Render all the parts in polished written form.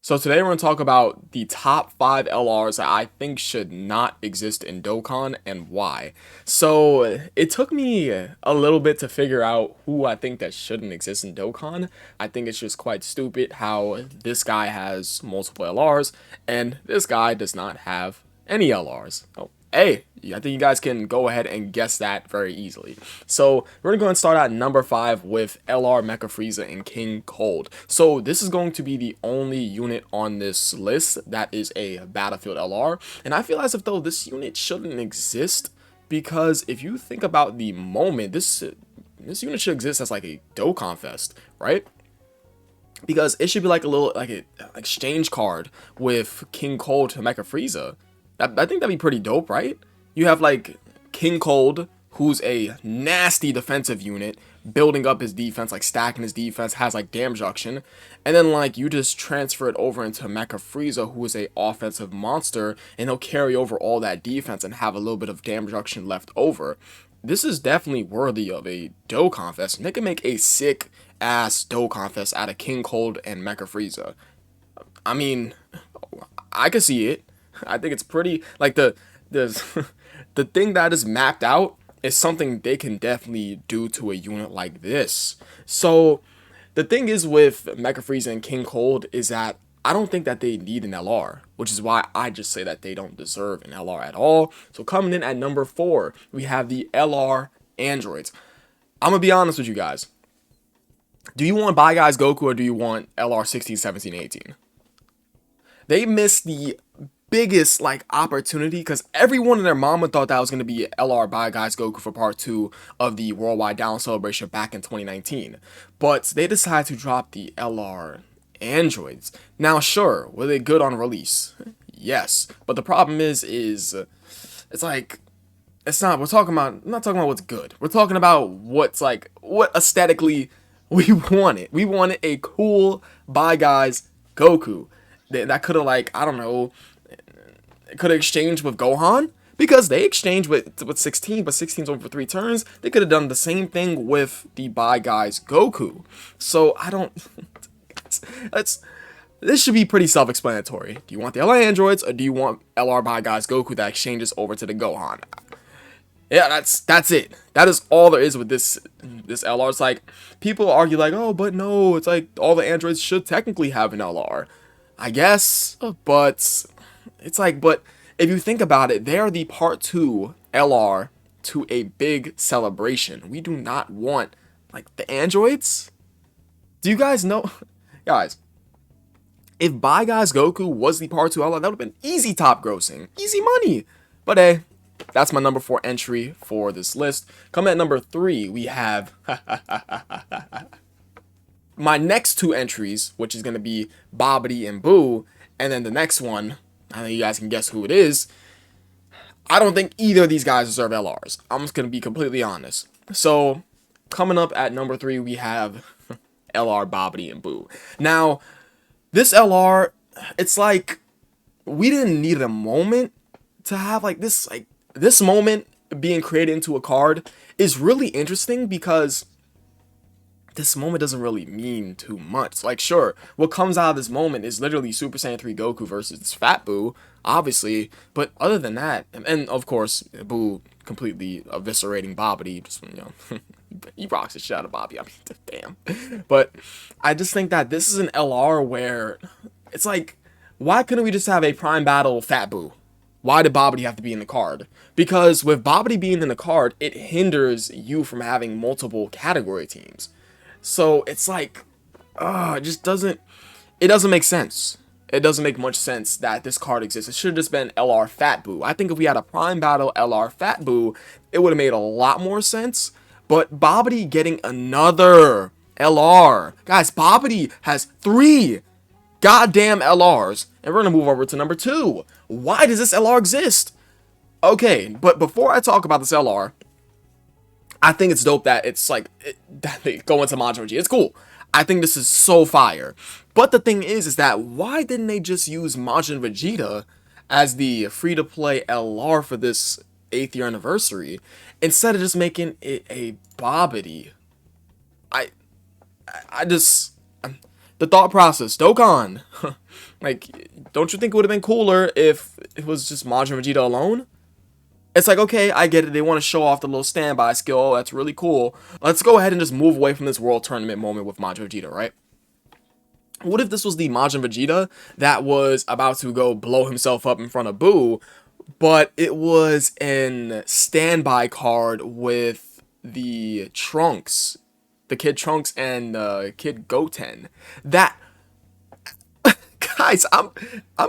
So today we're going to talk about the top 5 LRs that I think should not exist in Dokkan and why. So it took me a little bit to figure out who I think that shouldn't exist in Dokkan. I think it's just quite stupid how this guy has multiple LRs and this guy does not have any LRs. Oh, hey, I think you guys can go ahead and guess that very easily. So we're going to go and start at number 5 with LR Mecha Frieza and King Cold. So this is going to be the only unit on this list that is a Battlefield LR. And I feel as if though this unit shouldn't exist because if you think about the moment, this unit should exist as like a Dokkan Fest, right? Because it should be like a little like an exchange card with King Cold to Mecha Frieza. I think that'd be pretty dope, right? You have like King Cold, who's a nasty defensive unit, building up his defense, like stacking his defense, has like damage reduction, and then like you just transfer it over into Mecha Frieza, who is a offensive monster, and he'll carry over all that defense and have a little bit of damage reduction left over. This is definitely worthy of a Dokkan Fest, and they can make a sick ass Dokkan Fest out of King Cold and Mecha Frieza. I mean, I could see it. I think it's pretty like the the thing that is mapped out is something they can definitely do to a unit like this. So the thing is with Mecha Frieza and King Cold is that I don't think that they need an LR, which is why I just say that they don't deserve an LR at all. So coming in at number 4, we have the LR Androids. I'm gonna be honest with you guys. Do you want Bye Guys Goku or do you want LR 16, 17, 18? They missed the biggest like opportunity because everyone and their mama thought that was going to be LR Bye Guys Goku for part 2 of the Worldwide Down celebration back in 2019, but they decided to drop the LR Androids. Now sure, were they good on release? Yes, but the problem is it's like it's not, I'm not talking about what's good, we're talking about what's like what aesthetically we wanted. We wanted a cool Bye Guys Goku that could have like, I don't know, could have exchanged with Gohan because they exchanged with 16, but 16's over 3 turns. They could have done the same thing with the Bye Guys Goku. So I don't. This should be pretty self-explanatory. Do you want the LR Androids or do you want LR Bye Guys Goku that exchanges over to the Gohan? Yeah, that's it. That is all there is with this LR. It's like people argue like, oh, but no, it's like all the androids should technically have an LR, I guess, but it's like, but if you think about it, they are the part 2 LR to a big celebration. We do not want like the androids. Do you guys know, guys? If Bye Guys Goku was the part 2 LR, that would have been easy top grossing, easy money. But hey, that's my number 4 entry for this list. Coming at number 3, we have my next 2 entries, which is going to be Bobbity and Boo, and then the next one, I think you guys can guess who it is. I don't think either of these guys deserve LRs. I'm just going to be completely honest. So, coming up at number 3, we have LR Bobbity and Boo. Now, this LR, it's like, we didn't need a moment to have like this moment being created into a card is really interesting because this moment doesn't really mean too much. Like, sure, what comes out of this moment is literally Super Saiyan 3 Goku versus Fat Boo, obviously, but other than that, and of course, Boo completely eviscerating Bobbity, just, you know, he rocks the shit out of Bobby, I mean, damn. But I just think that this is an LR where it's like, why couldn't we just have a Prime Battle Fat Boo? Why did Bobbity have to be in the card? Because with Bobbity being in the card, it hinders you from having multiple category teams. So it's like, it doesn't make sense. It doesn't make much sense that this card exists. It should have just been LR Fat Boo. I think if we had a Prime Battle LR Fat Boo, it would have made a lot more sense. But Bobbity getting another LR. Guys, Bobbity has 3 goddamn LRs. And we're going to move over to number 2. Why does this LR exist? Okay, but before I talk about this LR, I think it's dope that it's like that they go into Majin Vegeta. It's cool. I think this is so fire. But the thing is that why didn't they just use Majin Vegeta as the free-to-play LR for this 8th year anniversary instead of just making it a Bobbity? I just the thought process. Dokkan. Like, don't you think it would have been cooler if it was just Majin Vegeta alone? It's like, okay, I get it. They want to show off the little standby skill. Oh, that's really cool. Let's go ahead and just move away from this World Tournament moment with Majin Vegeta, right? What if this was the Majin Vegeta that was about to go blow himself up in front of Buu, but it was an standby card with the Trunks, the Kid Trunks and Kid Goten. That, guys, I'm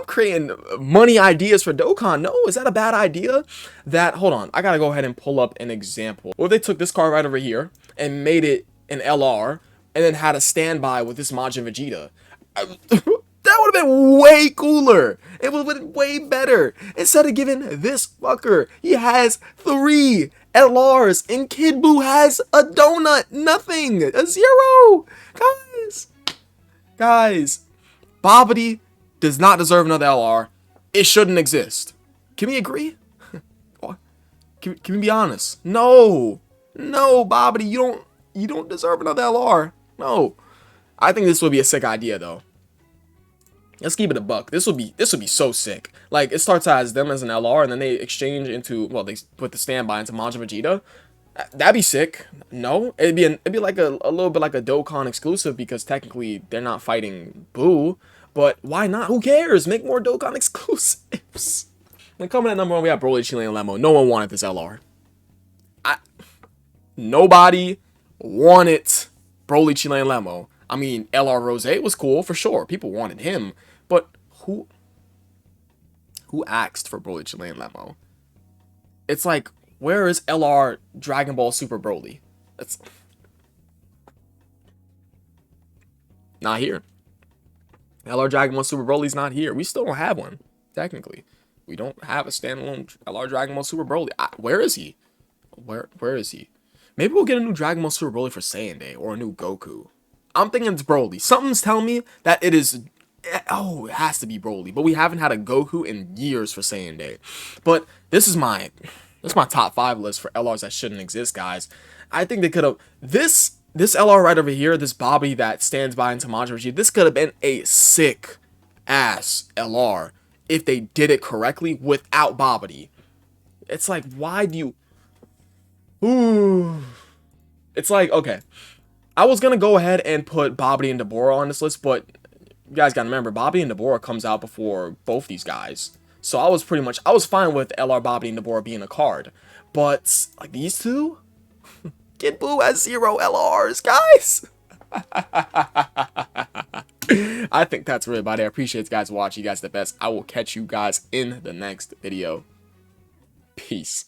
creating money ideas for Dokkan. No, is that a bad idea? That, hold on, I gotta go ahead and pull up an example. What if they took this card right over here and made it an LR and then had a standby with this Majin Vegeta? That would have been way cooler. It would have been way better. Instead of giving this fucker, he has 3 LRs and Kid Buu has a donut. Nothing. A 0. Guys. Babidi does not deserve another LR. It shouldn't exist. Can we agree? Can we be honest? No. No, Babidi, you don't deserve another LR. No. I think this would be a sick idea though. Let's keep it a buck. This would be so sick. Like, it starts as them as an LR, and then they exchange into, well, they put the standby into Majin Vegeta. That'd be sick. No, it'd be like a little bit like a Dokkan exclusive because technically they're not fighting Buu. But why not? Who cares? Make more Dokkan exclusives. Then coming at number 1, we have Broly, Chile, and Lemon. No one wanted this LR. Nobody wanted Broly, Chile, and Lemon. I mean, LR Rose was cool for sure. People wanted him, but who asked for Broly, Chile, and Lemon? It's like, where is LR Dragon Ball Super Broly? It's not here. LR Dragon Ball Super Broly's not here. We still don't have one, technically. We don't have a standalone LR Dragon Ball Super Broly. Where is he? Where is he? Maybe we'll get a new Dragon Ball Super Broly for Saiyan Day or a new Goku. I'm thinking it's Broly. Something's telling me that it is. Oh, it has to be Broly. But we haven't had a Goku in years for Saiyan Day. But this is my top 5 list for LRs that shouldn't exist, guys. I think they could have this LR right over here, this Bobby that stands by into Majin Vegeta. This could have been a sick ass LR if they did it correctly without Babidi. It's like, why do you? Ooh. It's like, okay. I was going to go ahead and put Babidi and Deborah on this list, but you guys got to remember, Babidi and Deborah comes out before both these guys. So I was fine with LR Babidi and Deborah being a card. But, like, these two? Kid Buu has 0 LRs, guys! I think that's really about it. I appreciate you guys watching. You guys are the best. I will catch you guys in the next video. Peace.